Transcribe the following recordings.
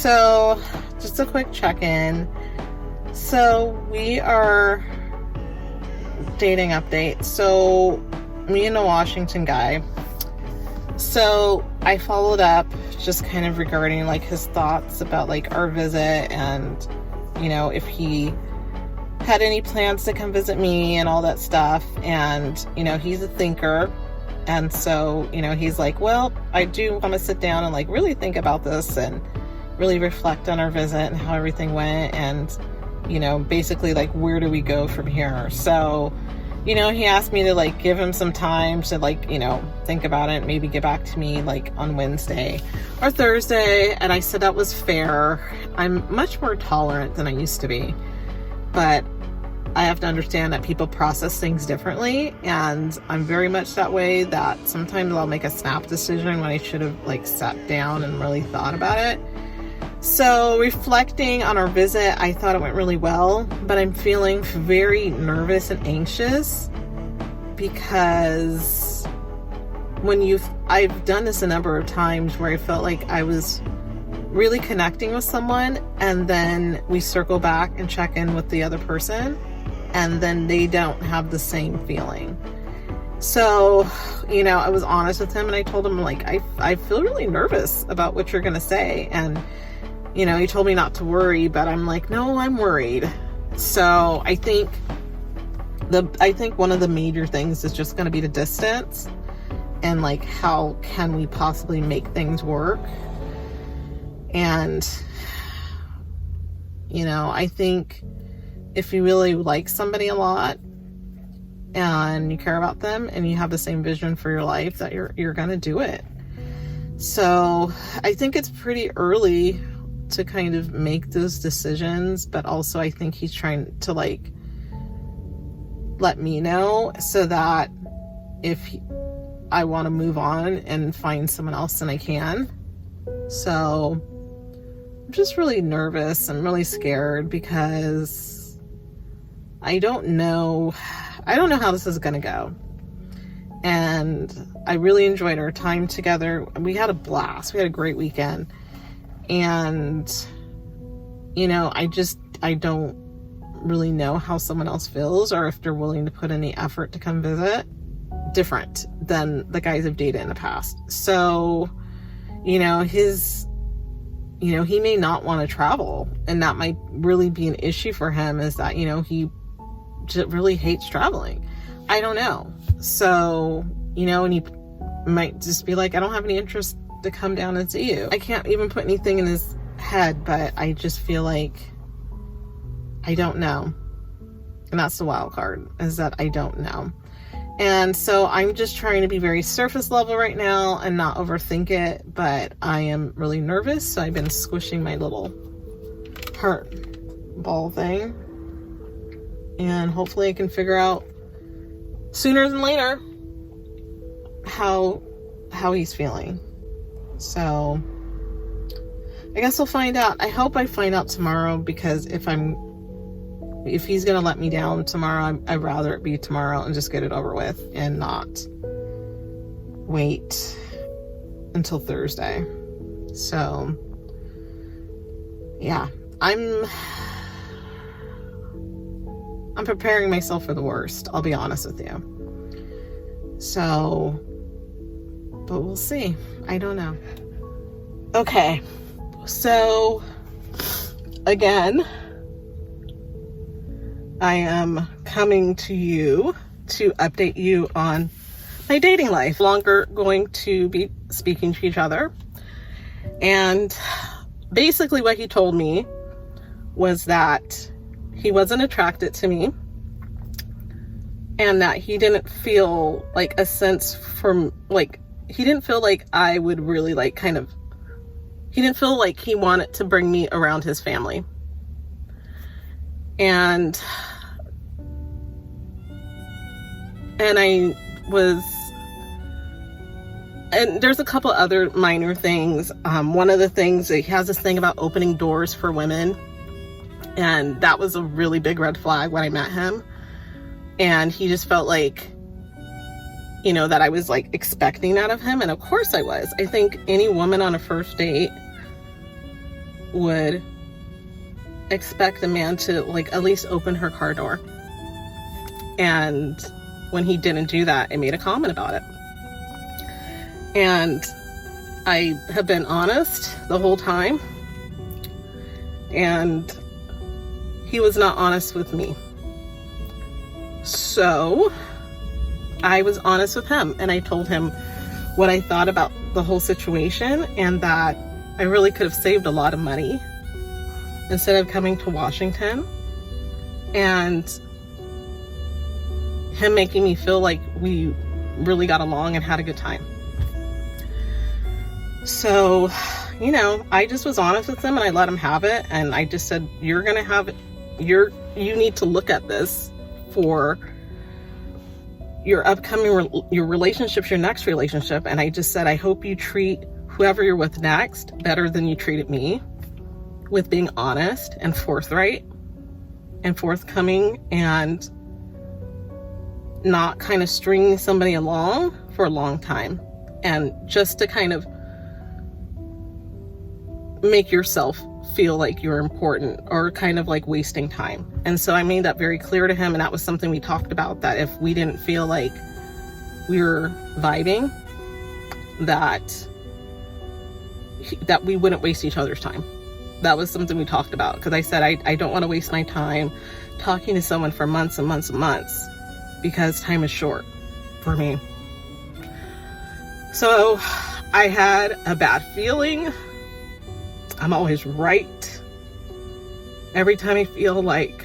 So just a quick check-in. So we are dating update. So me and a Washington guy. So I followed up just kind of regarding like his thoughts about like our visit and, you know, if he had any plans to come visit me and all that stuff. And, you know, he's a thinker. And so, you know, he's like, well, I do want to sit down and like really think about this and really reflect on our visit and how everything went. And, you know, basically like, where do we go from here? So, you know, he asked me to like give him some time to like, you know, think about it, maybe get back to me like on Wednesday or Thursday. And I said that was fair. I'm much more tolerant than I used to be, but I have to understand that people process things differently. And I'm very much that way, that sometimes I'll make a snap decision when I should have like sat down and really thought about it. So reflecting on our visit, I thought it went really well, but I'm feeling very nervous and anxious because I've done this a number of times where I felt like I was really connecting with someone and then we circle back and check in with the other person and then they don't have the same feeling. So, you know, I was honest with him and I told him like, I feel really nervous about what you're going to say. And you know, he told me not to worry, but I'm like, no, I'm worried. So I think one of the major things is just going to be the distance and like, how can we possibly make things work? And, you know, I think if you really like somebody a lot and you care about them and you have the same vision for your life, that you're going to do it. So I think it's pretty early to kind of make those decisions, but also I think he's trying to like let me know so that if I want to move on and find someone else, then I can. So I'm just really nervous. I'm really scared because I don't know how this is going to go. And I really enjoyed our time together. We had a blast. We had a great weekend. And, you know, I don't really know how someone else feels or if they're willing to put any effort to come visit, different than the guys I've dated in the past. So, you know, he may not want to travel, and that might really be an issue for him, is that, you know, he really hates traveling. I don't know. So, you know, and he might just be like, I don't have any interest to come down and see you. I can't even put anything in his head, but I just feel like I don't know. And that's the wild card, is that I don't know. And so I'm just trying to be very surface level right now and not overthink it, but I am really nervous. So I've been squishing my little heart ball thing, and hopefully I can figure out sooner than later how he's feeling. So I guess we'll find out. I hope I find out tomorrow, because if he's gonna let me down tomorrow, I'd rather it be tomorrow and just get it over with and not wait until Thursday. So yeah, I'm preparing myself for the worst, I'll be honest with you. So, but we'll see. I don't know. Okay, so again, I am coming to you to update you on my dating life. Longer going to be speaking to each other. And basically what he told me was that he wasn't attracted to me, and that he didn't feel like a sense from like, he didn't feel like I would really like he didn't feel like he wanted to bring me around his family. And there's a couple other minor things. One of the things, he has this thing about opening doors for women, and that was a really big red flag when I met him. And he just felt like, you know, that I was like expecting that of him. And of course I was. I think any woman on a first date would expect a man to like at least open her car door. And when he didn't do that, I made a comment about it. And I have been honest the whole time. And he was not honest with me. So I was honest with him, and I told him what I thought about the whole situation, and that I really could have saved a lot of money instead of coming to Washington and him making me feel like we really got along and had a good time. So, you know, I just was honest with him, and I let him have it. And I just said, you're going to have it. You need to look at this for your upcoming, your relationships, your next relationship. And I just said, I hope you treat whoever you're with next better than you treated me, with being honest and forthright and forthcoming, and not kind of stringing somebody along for a long time, and just to kind of make yourself feel like you're important, or kind of like wasting time. And so I made that very clear to him, and that was something we talked about, that if we didn't feel like we were vibing, that we wouldn't waste each other's time. That was something we talked about, because I said I don't want to waste my time talking to someone for months and months and months, because time is short for me. So I had a bad feeling. I'm always right. Every time I feel like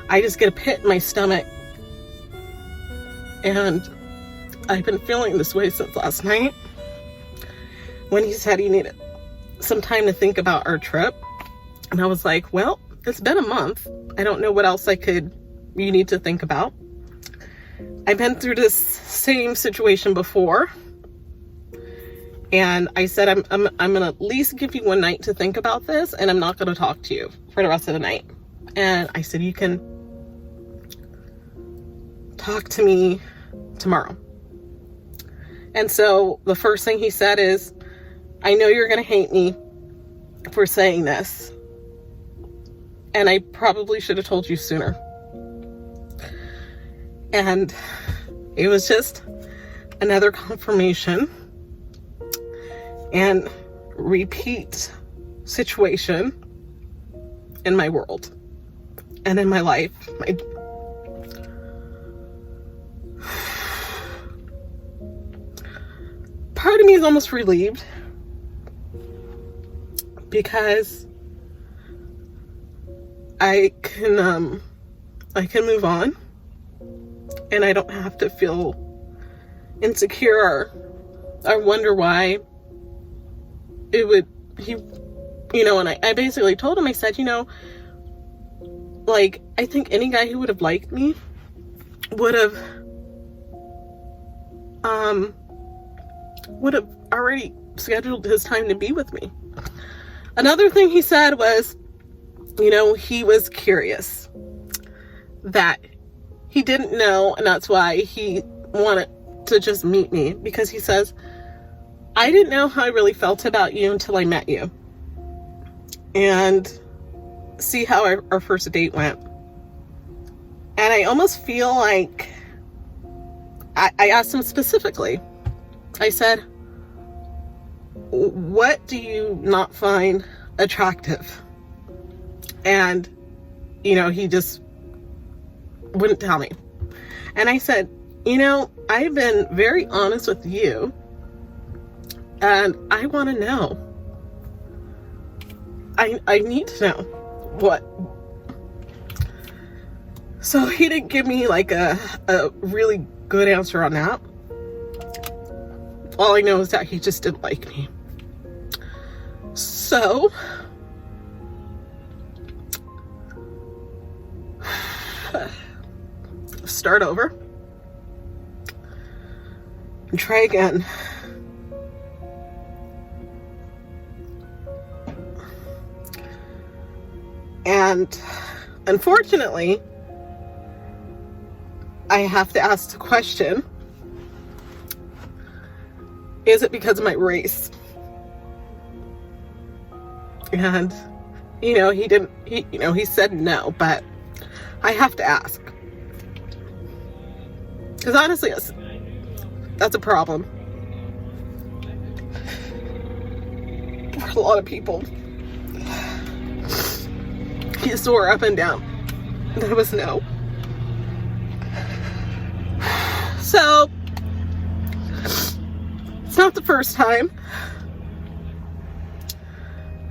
I just get a pit in my stomach. And I've been feeling this way since last night, when he said he needed some time to think about our trip. And I was like, well, it's been a month. I don't know what else you need to think about. I've been through this same situation before. And I said, I'm going to at least give you one night to think about this, and I'm not going to talk to you for the rest of the night. And I said, you can talk to me tomorrow. And so the first thing he said is, I know you're going to hate me for saying this, and I probably should have told you sooner. And it was just another confirmation and repeat situation in my world and in my life. Part of me is almost relieved, because I can move on, and I don't have to feel insecure or wonder why and I basically told him, I said, like, I think any guy who would have liked me would have already scheduled his time to be with me. Another thing he said was, he was curious, that he didn't know, and that's why he wanted to just meet me, because he says, I didn't know how I really felt about you until I met you, and see how our first date went. And I almost feel like I asked him specifically. I said, what do you not find attractive? And, he just wouldn't tell me. And I said, I've been very honest with you, and I want to know. I need to know what. So he didn't give me like a really good answer on that. All I know is that he just didn't like me. So start over and try again. And unfortunately, I have to ask the question, is it because of my race? And, he said no, but I have to ask. Because honestly, that's a problem for a lot of people. He swore up and down that it was no. So, it's not the first time.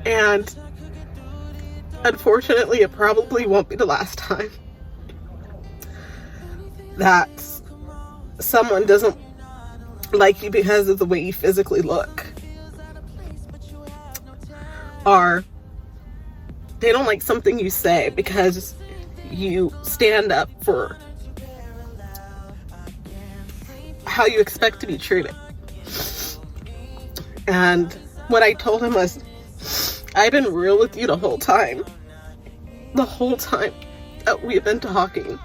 And unfortunately, it probably won't be the last time that someone doesn't like you because of the way you physically look. Or they don't like something you say because you stand up for how you expect to be treated. And what I told him was, I've been real with you the whole time that we've been talking.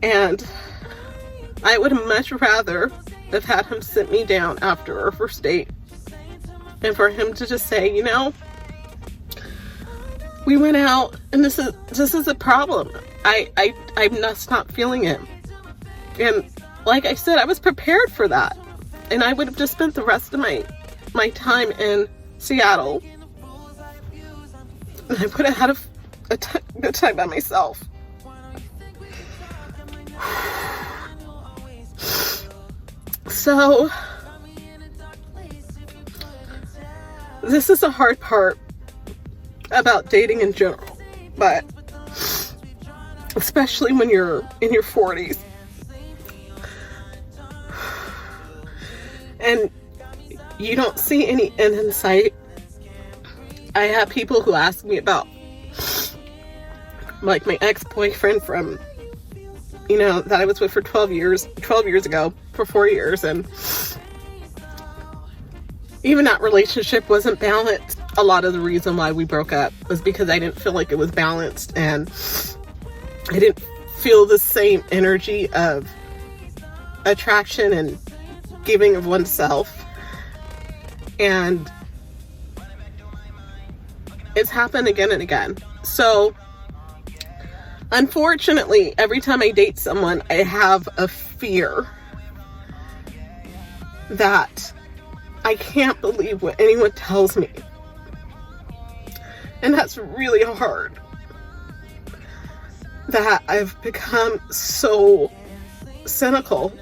And I would much rather have had him sit me down after our first date and for him to just say, we went out and this is a problem. I'm not feeling it. And like I said, I was prepared for that. And I would have just spent the rest of my time in Seattle. And I would have had a good time by myself. So, this is the hard part about dating in general, but especially when you're in your 40s. And you don't see any end in sight. I have people who ask me about, like, my ex-boyfriend from, that I was with for 12 years ago, for 4 years, and even that relationship wasn't balanced. A lot of the reason why we broke up was because I didn't feel like it was balanced, and I didn't feel the same energy of attraction and giving of oneself. And it's happened again and again. So unfortunately, every time I date someone, I have a fear that I can't believe what anyone tells me. And that's really hard. That I've become so cynical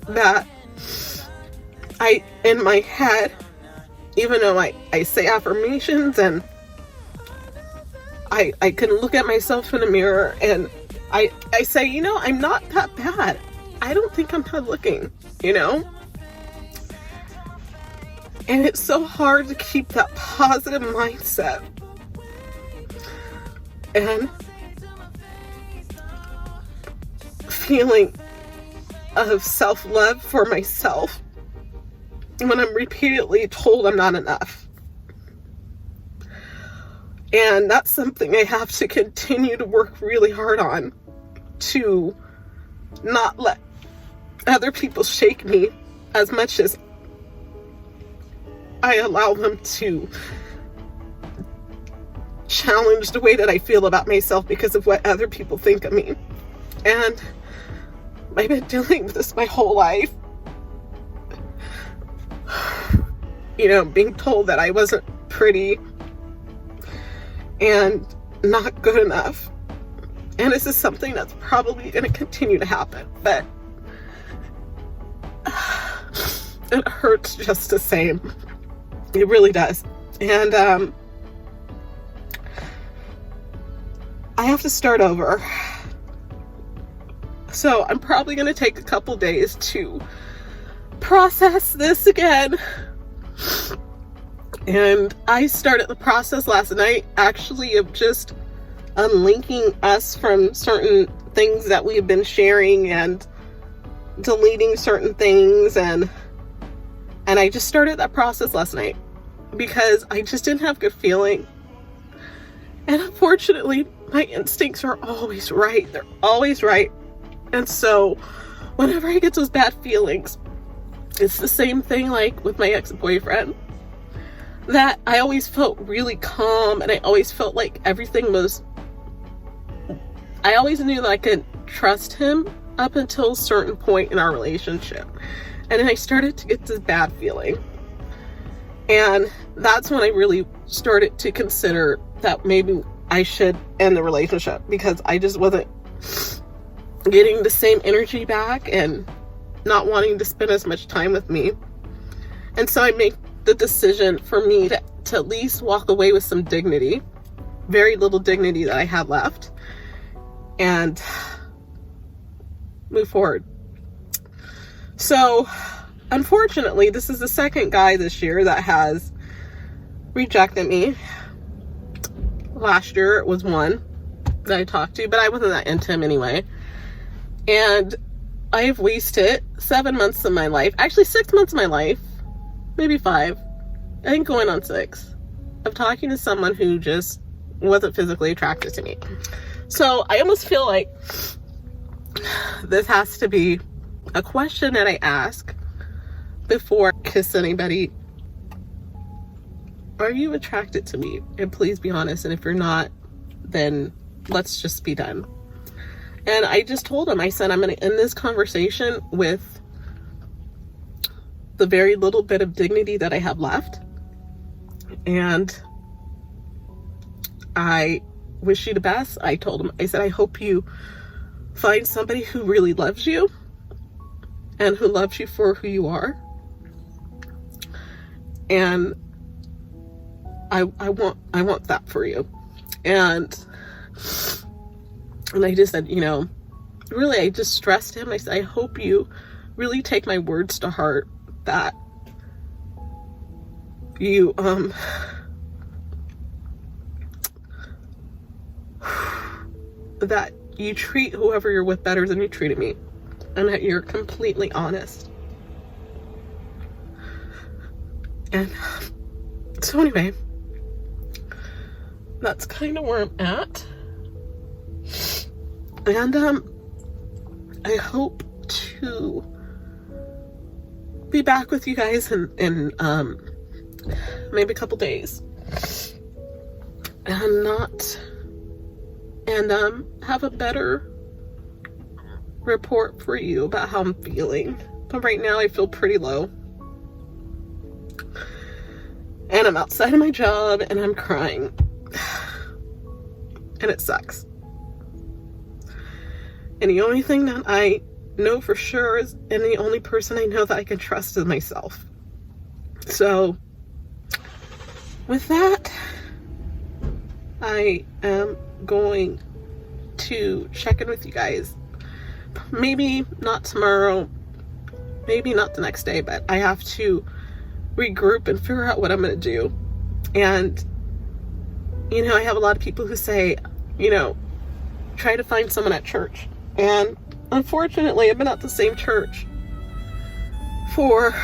that in my head, even though I say affirmations and I can look at myself in a mirror and I say, I'm not that bad. I don't think I'm bad looking, And it's so hard to keep that positive mindset. And feeling of self-love for myself when I'm repeatedly told I'm not enough. And that's something I have to continue to work really hard on, to not let other people shake me as much as I allow them to challenge the way that I feel about myself because of what other people think of me. And I've been dealing with this my whole life. Being told that I wasn't pretty and not good enough. And this is something that's probably going to continue to happen. But it hurts just the same. It really does. And I have to start over. So I'm probably going to take a couple days to process this again. And I started the process last night, actually, of just unlinking us from certain things that we've been sharing and deleting certain things. And I just started that process last night because I just didn't have good feeling. And unfortunately, my instincts are always right. They're always right. And so whenever I get those bad feelings, It's the same thing like with my ex-boyfriend, that I always felt really calm, and I always felt like everything was, I always knew that I could trust him up until a certain point in our relationship. And then I started to get this bad feeling. And that's when I really started to consider that maybe I should end the relationship, because I just wasn't getting the same energy back and not wanting to spend as much time with me. And so I made the decision for me to at least walk away with some dignity, very little dignity that I had left, and move forward. So unfortunately, this is the second guy this year that has rejected me. Last year it was one that I talked to, but I wasn't that into him anyway. And I have wasted 7 months of my life, actually 6 months of my life, maybe 5, I think going on 6, of talking to someone who just wasn't physically attracted to me. So I almost feel like this has to be a question that I ask before I kiss anybody. Are you attracted to me? And please be honest. And if you're not, then let's just be done. And I just told him, I said, I'm going to end this conversation with the very little bit of dignity that I have left. And I wish you the best. I told him, I said, I hope you find somebody who really loves you and who loves you for who you are. And I want that for you. And I just said, you know, really, I just stressed him. I said, I hope you really take my words to heart, that you, that you treat whoever you're with better than you treated me, and that you're completely honest. And so anyway, that's kind of where I'm at. And I hope to be back with you guys in maybe a couple days, and have a better report for you about how I'm feeling. But right now I feel pretty low, and I'm outside of my job and I'm crying, and it sucks. And the only thing that I know for sure is, and the only person I know that I can trust is myself. So with that, I am going to check in with you guys. Maybe not tomorrow, maybe not the next day, but I have to regroup and figure out what I'm going to do. And, you know, I have a lot of people who say, you know, try to find someone at church. And unfortunately, I've been at the same church for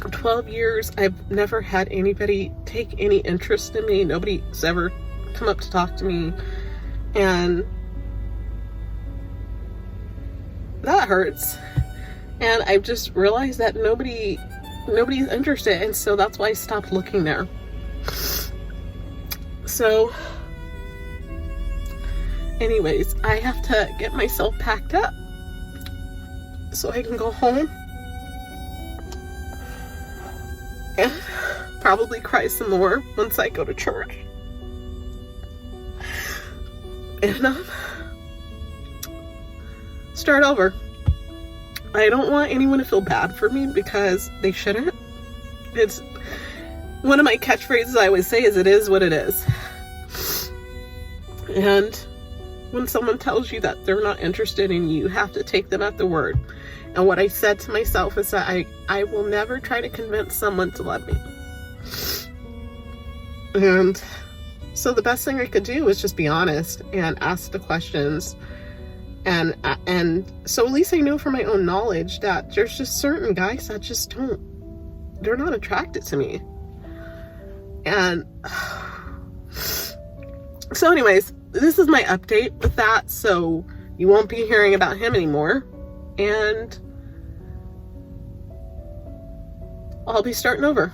12 years. I've never had anybody take any interest in me. Nobody's ever come up to talk to me. And that hurts. And I've just realized that nobody's interested. And so that's why I stopped looking there. So anyways, I have to get myself packed up so I can go home and probably cry some more once I go to church. And start over. I don't want anyone to feel bad for me, because they shouldn't. It's one of my catchphrases I always say is, it is what it is. And when someone tells you that they're not interested in you, you have to take them at their word. And what I said to myself is that I will never try to convince someone to love me. And so the best thing I could do is just be honest and ask the questions. And so at least I know from my own knowledge that there's just certain guys that just they're not attracted to me. And so anyways, this is my update with that. So you won't be hearing about him anymore. And I'll be starting over.